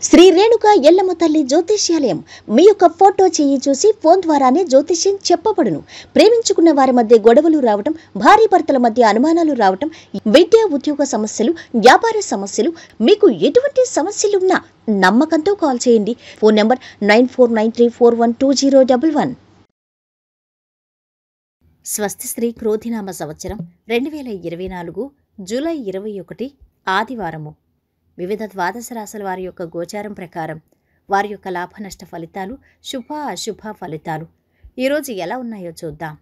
శ్రీ రేణుక ఎల్లమ్మ తల్లి జ్యోతిష్యాలయం మీ యొక్క ఫోటో చేయి చూసి ఫోన్ ద్వారానే జ్యోతిష్యం చెప్పబడును. ప్రేమించుకున్న వారి మధ్య గొడవలు రావటం, భార్య భర్తల మధ్య అనుమానాలు రావటం, విద్యా ఉద్యోగ సమస్యలు, వ్యాపార సమస్యలు, మీకు ఎటువంటి సమస్యలున్నా నమ్మకంతో కాల్ చేయండి. Phone number 9493412011. స్వస్తి శ్రీ క్రోధినామ సంవత్సరం 2024 జూలై 21 ఆదివారము. వివిధ ద్వాదశ రాశుల వారి యొక్క గోచారం ప్రకారం వారి యొక్క లాభ నష్ట ఫలితాలు, శుభ అశుభ ఫలితాలు ఈరోజు ఎలా ఉన్నాయో చూద్దాం.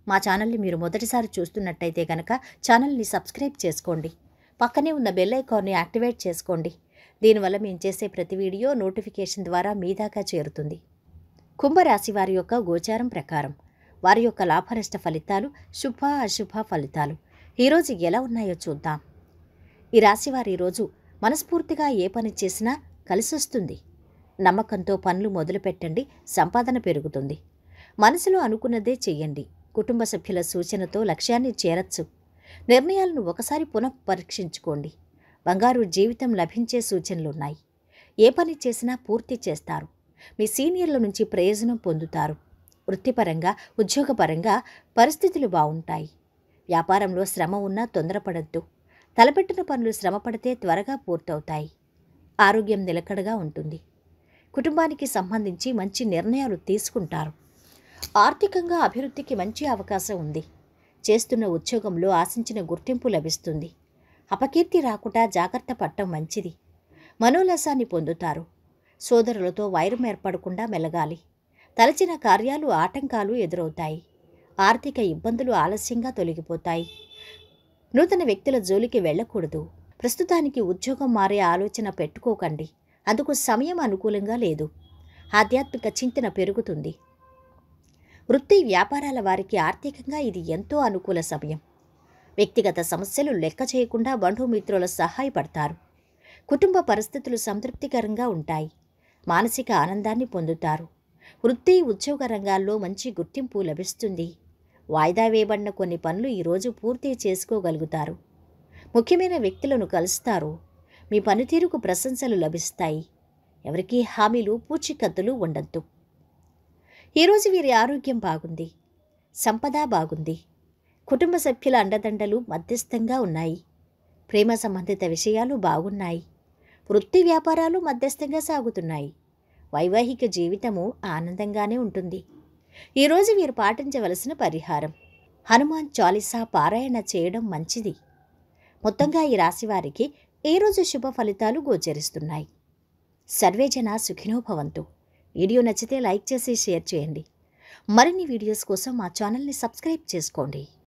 మా ఛానల్ని మీరు మొదటిసారి చూస్తున్నట్టయితే కనుక ఛానల్ని సబ్స్క్రైబ్ చేసుకోండి. పక్కనే ఉన్న బెల్ ఐకాన్ని యాక్టివేట్ చేసుకోండి. దీనివల్ల మేము చేసే ప్రతి వీడియో నోటిఫికేషన్ ద్వారా మీ దాకా చేరుతుంది. కుంభరాశి వారి యొక్క గోచారం ప్రకారం వారి యొక్క లాభ నష్ట ఫలితాలు, శుభ అశుభ ఫలితాలు ఈరోజు ఎలా ఉన్నాయో చూద్దాం. ఈ రాశి వారు ఈరోజు మనస్ఫూర్తిగా ఏ పని చేసినా కలిసొస్తుంది. నమ్మకంతో పనులు మొదలుపెట్టండి, సంపాదన పెరుగుతుంది. మనసులో అనుకున్నదే చెయ్యండి. కుటుంబ సభ్యుల సూచనతో లక్ష్యాన్ని చేరచ్చు. నిర్ణయాలను ఒకసారి పునఃపరీక్షించుకోండి. బంగారు జీవితం లభించే సూచనలున్నాయి. ఏ పని చేసినా పూర్తి చేస్తారు. మీ సీనియర్ల నుంచి ప్రయోజనం పొందుతారు. వృత్తిపరంగా, ఉద్యోగపరంగా పరిస్థితులు బాగుంటాయి. వ్యాపారంలో శ్రమ ఉన్నా తొందరపడద్దు. తలపెట్టిన పనులు శ్రమపడితే త్వరగా పూర్తవుతాయి. ఆరోగ్యం నిలకడగా ఉంటుంది. కుటుంబానికి సంబంధించి మంచి నిర్ణయాలు తీసుకుంటారు. ఆర్థికంగా అభివృద్ధికి మంచి అవకాశం ఉంది. చేస్తున్న ఉద్యోగంలో ఆశించిన గుర్తింపు లభిస్తుంది. అపకీర్తి రాకుండా జాగ్రత్త పడటం మంచిది. మనోల్లాసాన్ని పొందుతారు. సోదరులతో వైరం ఏర్పడకుండా మెలగాలి. తలచిన కార్యాలు ఆటంకాలు ఎదురవుతాయి. ఆర్థిక ఇబ్బందులు ఆలస్యంగా తొలగిపోతాయి. నూతన వ్యక్తుల జోలికి వెళ్ళకూడదు. ప్రస్తుతానికి ఉద్యోగం మారే ఆలోచన పెట్టుకోకండి. అందుకు సమయం అనుకూలంగా లేదు. ఆధ్యాత్మిక చింతన పెరుగుతుంది. వృత్తి వ్యాపారాల వారికి ఆర్థికంగా ఇది ఎంతో అనుకూల సమయం. వ్యక్తిగత సమస్యలు లెక్క చేయకుండా బంధుమిత్రుల సహాయపడతారు. కుటుంబ పరిస్థితులు సంతృప్తికరంగా ఉంటాయి. మానసిక ఆనందాన్ని పొందుతారు. వృత్తి ఉద్యోగ రంగాల్లో మంచి గుర్తింపు లభిస్తుంది. వాయిదా వేయబడిన కొన్ని పనులు ఈరోజు పూర్తి చేసుకోగలుగుతారు. ముఖ్యమైన వ్యక్తులను కలుస్తారు. మీ పనితీరుకు ప్రశంసలు లభిస్తాయి. ఎవరికీ హామీలు, పూచీకత్తులు ఉండద్దు. ఈరోజు వీరి ఆరోగ్యం బాగుంది. సంపద బాగుంది. కుటుంబ సభ్యుల అండదండలు మధ్యస్థంగా ఉన్నాయి. ప్రేమ సంబంధిత విషయాలు బాగున్నాయి. వృత్తి వ్యాపారాలు మధ్యస్థంగా సాగుతున్నాయి. వైవాహిక జీవితము ఆనందంగానే ఉంటుంది. ఈరోజు వీరు పాటించవలసిన పరిహారం హనుమాన్ చాలీసా పారాయణ చేయడం మంచిది. మొత్తంగా ఈ రాశివారికి ఈరోజు శుభ ఫలితాలు గోచరిస్తున్నాయి. సర్వేజన సుఖినో భవంతు. వీడియో నచ్చితే లైక్ చేసి షేర్ చేయండి. మరిన్ని వీడియోస్ కోసం మా ఛానల్ని సబ్స్క్రైబ్ చేసుకోండి.